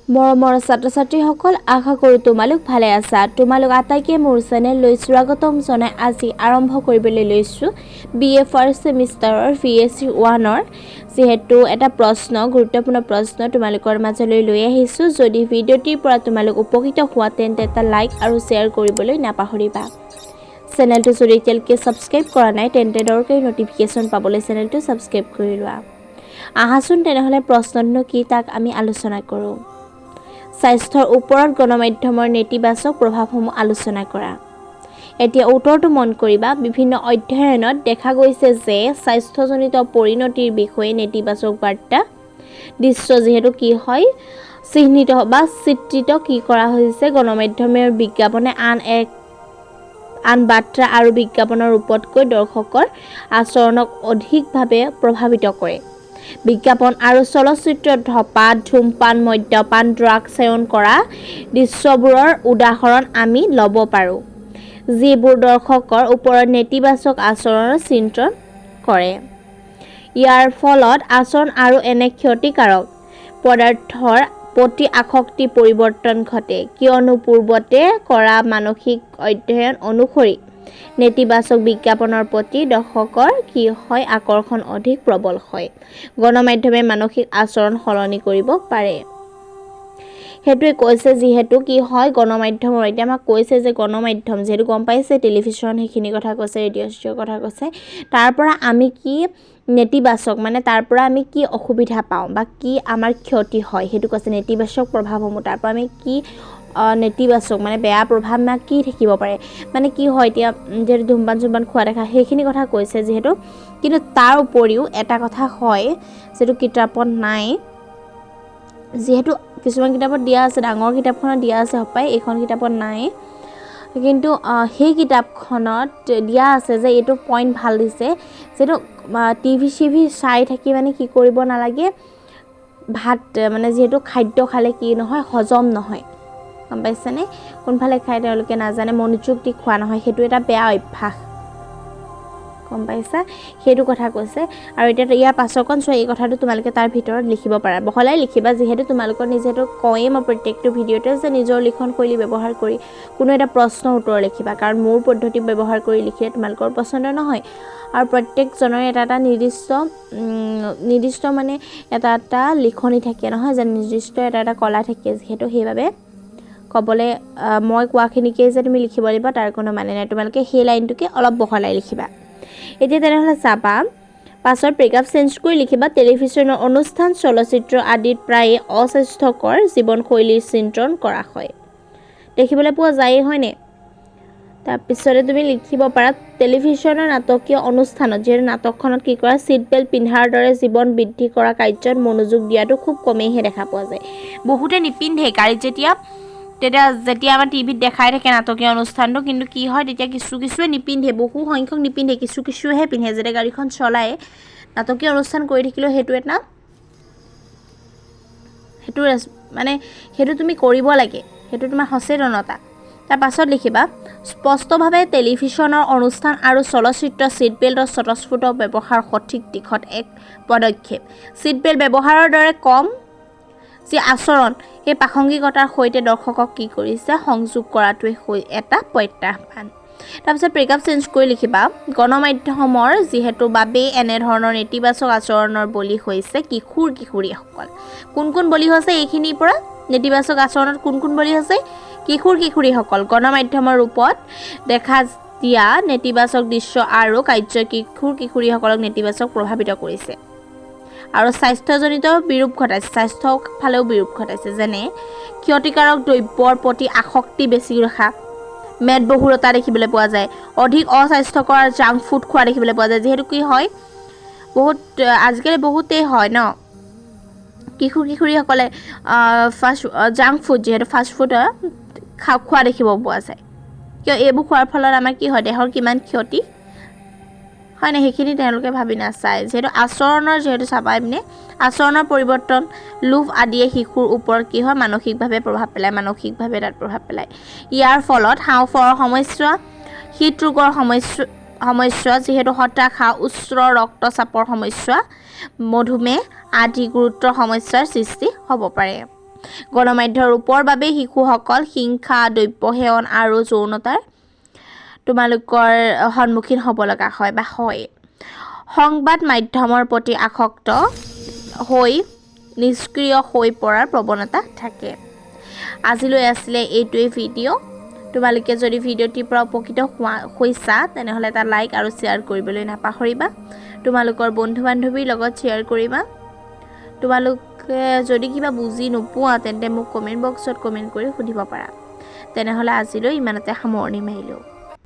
মৰমৰ ছাত্ৰ-ছাত্ৰীসকল, আশা কৰোঁ তোমালোক ভালে আছা। তোমালোক আটাইকে মোৰ চেনেললৈ স্বাগতম জনাই আজি আৰম্ভ কৰিবলৈ লৈছোঁ BA ফাৰ্ষ্ট ছেমিষ্টাৰৰ VAC 1ৰ যিহেতু এটা প্ৰশ্ন, গুৰুত্বপূৰ্ণ প্ৰশ্ন তোমালোকৰ মাজলৈ লৈ আহিছোঁ। যদি ভিডিঅ'টিৰ পৰা তোমালোক উপকৃত হোৱা তেন্তে এটা লাইক আৰু শ্বেয়াৰ কৰিবলৈ নাপাহৰিবা। চেনেলটো যদি এতিয়ালৈকে ছাবস্ক্ৰাইব কৰা নাই তেন্তে দৰকাৰী নটিফিকেশ্যন পাবলৈ চেনেলটো ছাবস্ক্ৰাইব কৰি লোৱা। আহাচোন তেনেহ'লে প্ৰশ্নটো কি তাক আমি আলোচনা কৰোঁ। স্বাস্থ্যৰ ওপৰত গণমাধ্যমৰ নেতিবাচক প্ৰভাৱসমূহ আলোচনা কৰা। এতিয়া উত্তৰটো মন কৰিবা। বিভিন্ন অধ্যয়নত দেখা গৈছে যে স্বাস্থ্যজনিত পৰিণতিৰ বিষয়ে নেতিবাচক বাৰ্তা দৃশ্য যিহেতু কি হয় চিহ্নিত বা চিত্ৰিত কি কৰা হৈছে গণমাধ্যমৰ বিজ্ঞাপনে আন বাৰ্তা আৰু বিজ্ঞাপনৰ ৰূপতকৈ দৰ্শকৰ আচৰণক অধিকভাৱে প্ৰভাৱিত কৰে। বিজ্ঞাপন আৰু চলচ্চিত্ৰত ধঁপাত, ধূমপান, মদ্যপান, ড্ৰাগ সেৱন কৰা দৃশ্যবোৰৰ উদাহৰণ আমি ল'ব পাৰোঁ, যিবোৰ দৰ্শকৰ ওপৰত নেতিবাচক আচৰণৰ চিন্তা কৰে। ইয়াৰ ফলত আচৰণ আৰু এনে ক্ষতিকাৰক পদাৰ্থৰ প্ৰতি আসক্তি পৰিৱৰ্তন ঘটে, কিয়নো পূৰ্বতে কৰা মানসিক অধ্যয়ন অনুসৰি নেতিবাচক বিজ্ঞাপনৰ প্ৰতি দৰ্শকৰ কি হয় আকৰ্ষণ অধিক প্ৰবল হয়। গণমাধ্যমে মানসিক আচৰণ সলনি কৰিব পাৰে। সেইটোৱে কৈছে যিহেতু কি হয় গণমাধ্যমৰ এতিয়া আমাক কৈছে যে গণমাধ্যম যিহেতু গম পাইছে টেলিভিশ্যন সেইখিনি কথা কৈছে, ৰেডিঅ'ৰ কথা কৈছে, তাৰ পৰা আমি কি নেতিবাচক মানে তাৰ পৰা আমি কি অসুবিধা পাওঁ বা কি আমাৰ ক্ষতি হয় সেইটো কৈছে। নেতিবাচক প্ৰভাৱসমূহ তাৰ পৰা আমি কি নেতিবাচক মানে বেয়া প্ৰভাৱ না কি থাকিব পাৰে, মানে কি হয় এতিয়া যিহেতু ধূমপান খোৱা দেখা সেইখিনি কথা কৈছে যিহেতু। কিন্তু তাৰ উপৰিও এটা কথা হয় যিটো কিতাপত নাই, যিহেতু কিছুমান কিতাপত দিয়া আছে, ডাঙৰ কিতাপখনত দিয়া আছে হপায়, এইখন কিতাপত নাই, কিন্তু সেই কিতাপখনত দিয়া আছে যে এইটো পইণ্ট ভাল দিছে যিহেতু টিভি চাই থাকি মানে কি কৰিব নালাগে, ভাত মানে যিহেতু খাদ্য খালে কি নহয় হজম নহয়, গম পাইছেনে? কোনফালে খাই তেওঁলোকে নাজানে, মনোযোগ দি খোৱা নহয়, সেইটো এটা বেয়া অভ্যাস, গম পাইছা? সেইটো কথা কৈছে। আৰু এতিয়া ইয়াৰ পাছৰকণ চোৱা, এই কথাটো তোমালোকে তাৰ ভিতৰত লিখিব পাৰা, বহলাই লিখিবা, যিহেতু তোমালোকৰ যিহেতু কয়েই মই প্ৰত্যেকটো ভিডিঅ'তে যে নিজৰ লিখন শৈলী ব্যৱহাৰ কৰি কোনো এটা প্ৰশ্ন উত্তৰ লিখিবা, কাৰণ মোৰ পদ্ধতি ব্যৱহাৰ কৰি লিখিলে তোমালোকৰ পচন্দ নহয়। আৰু প্ৰত্যেকজনৰে এটা নিৰ্দিষ্ট মানে এটা লিখনি থাকে নহয়, যে নিৰ্দিষ্ট এটা কলা থাকে, যিহেতু সেইবাবে ক'বলৈ মই কোৱাখিনিকেই যে তুমি লিখিব লাগিব তাৰ কোনো মানে নাই, তোমালোকে সেই লাইনটোকে অলপ বহলাই লিখিবা। এতিয়া তেনেহ'লে চাবা পাছৰ প্ৰেগাপ চেঞ্জ কৰি লিখিবা। টেলিভিশ্যনৰ অনুষ্ঠান, চলচ্চিত্ৰ আদিত প্ৰায়ে অস্বাস্থ্যকৰ জীৱনশৈলীৰ চিত্ৰণ কৰা হয়, দেখিবলৈ পোৱা যায়, হয়নে? তাৰপিছতে তুমি লিখিব পাৰা টেলিভিশ্যনৰ নাটকীয় অনুষ্ঠানত যিহেতু নাটকখনত কি কৰা ছিট বেল্ট পিন্ধাৰ দৰে জীৱন বৃদ্ধি কৰা কাৰ্যত মনোযোগ দিয়াটো খুব কমেইহে দেখা পোৱা যায়। বহুতে নিপিন্ধে গাড়ীত যেতিয়া আমাৰ টিভিত দেখাই থাকে নাটকীয় অনুষ্ঠানটো, কিন্তু কি হয় তেতিয়া কিছুৱে নিপিন্ধে, বহু সংখ্যক নিপিন্ধে, কিছুৱেহে পিন্ধে, যেতিয়া গাড়ীখন চলাই নাটকীয় অনুষ্ঠান কৰি থাকিলেও সেইটো তুমি কৰিব লাগে, সেইটো তোমাৰ সচেতনতা। তাৰ পাছত লিখিবা স্পষ্টভাৱে টেলিভিশ্যনৰ অনুষ্ঠান আৰু চলচ্চিত্ৰ ছিট বেল্টৰ স্বতঃস্ফূৰ্ত ব্যৱহাৰ সঠিক দিশত এক পদক্ষেপ। ছিট বেল্ট ব্যৱহাৰৰ দৰে কম যি আচৰণ সেই প্ৰাসংগিকতাৰ সৈতে দৰ্শকক কি কৰিছে সংযোগ কৰাটোৱে এটা প্ৰত্যাহ্বান। তাৰপিছত ব্ৰেকআপ চেঞ্জ কৰি লিখিবা গণমাধ্যমৰ যিহেতু বাবেই এনেধৰণৰ নেতিবাচক আচৰণৰ বলি হৈছে কিশোৰীসকল। কোন বলি হৈছে এইখিনিৰ পৰা নেতিবাচক আচৰণত কোন বলি হৈছে? কিশোৰীসকল। গণমাধ্যমৰ ৰূপত দেখা দিয়া নেতিবাচক দৃশ্য আৰু কাৰ্য কিশোৰীসকলক নেতিবাচক প্ৰভাৱিত কৰিছে আৰু স্বাস্থ্যজনিত বিৰূপ ঘটাইছে, স্বাস্থ্যৰ ফালেও বিৰূপ ঘটাইছে, যেনে ক্ষতিকাৰক দ্ৰব্যৰ প্ৰতি আসক্তি বেছি ৰখা, মেদবহুলতা দেখিবলৈ পোৱা যায়, অধিক অস্বাস্থ্যকৰ জাংক ফুড খোৱা দেখিবলৈ পোৱা যায়, যিহেতু কি হয় আজিকালি বহুতেই হয় ন, কিশোৰীসকলে জাংক ফুড যিহেতু ফাষ্ট ফুড খোৱা দেখিব পোৱা যায়। কিয় এইবোৰ খোৱাৰ ফলত আমাৰ কি হয় দেহৰ কিমান ক্ষতি হয় না, সেইখিনি তেওঁলোকে ভাবি নাচায়। যিহেতু আচৰণৰ পৰিৱৰ্তন, লোভ আদিয়ে শিশুৰ ওপৰত কি হয় মানসিকভাৱে তাত প্ৰভাৱ পেলায়। ইয়াৰ ফলত হাঁওফাঁওৰ সমস্যা, হৃদৰোগৰ সমস্যা যিহেতু হতাশা, উচ্চ ৰক্তচাপৰ সমস্যা, মধুমেহ আদি গুৰুতৰ সমস্যাৰ সৃষ্টি হ'ব পাৰে। গণমাধ্যমৰ ৰূপৰ বাবে শিশুসকল হিংসা, দ্ৰব্য সেৱন আৰু যৌনতাৰ তোমালোকৰ সন্মুখীন হ'ব লগা হয় বা হয়। সংবাদ মাধ্যমৰ প্ৰতি আসক্ত হৈ নিষ্ক্ৰিয় হৈ পৰাৰ প্ৰৱণতা থাকে। আজিলৈ আছিলে এইটোৱে ভিডিঅ'। তোমালোকে যদি ভিডিঅ'টিৰ পৰা উপকৃত হৈছা তেনেহ'লে এটা লাইক আৰু শ্বেয়াৰ কৰিবলৈ নাপাহৰিবা। তোমালোকৰ বন্ধু-বান্ধৱীৰ লগত শ্বেয়াৰ কৰিবা। তোমালোকে যদি কিবা বুজি নোপোৱা তেন্তে মোক কমেণ্ট বক্সত কমেণ্ট কৰি সুধিব পাৰা। তেনেহ'লে আজিলৈ ইমানতে সামৰণি মাৰিলোঁ।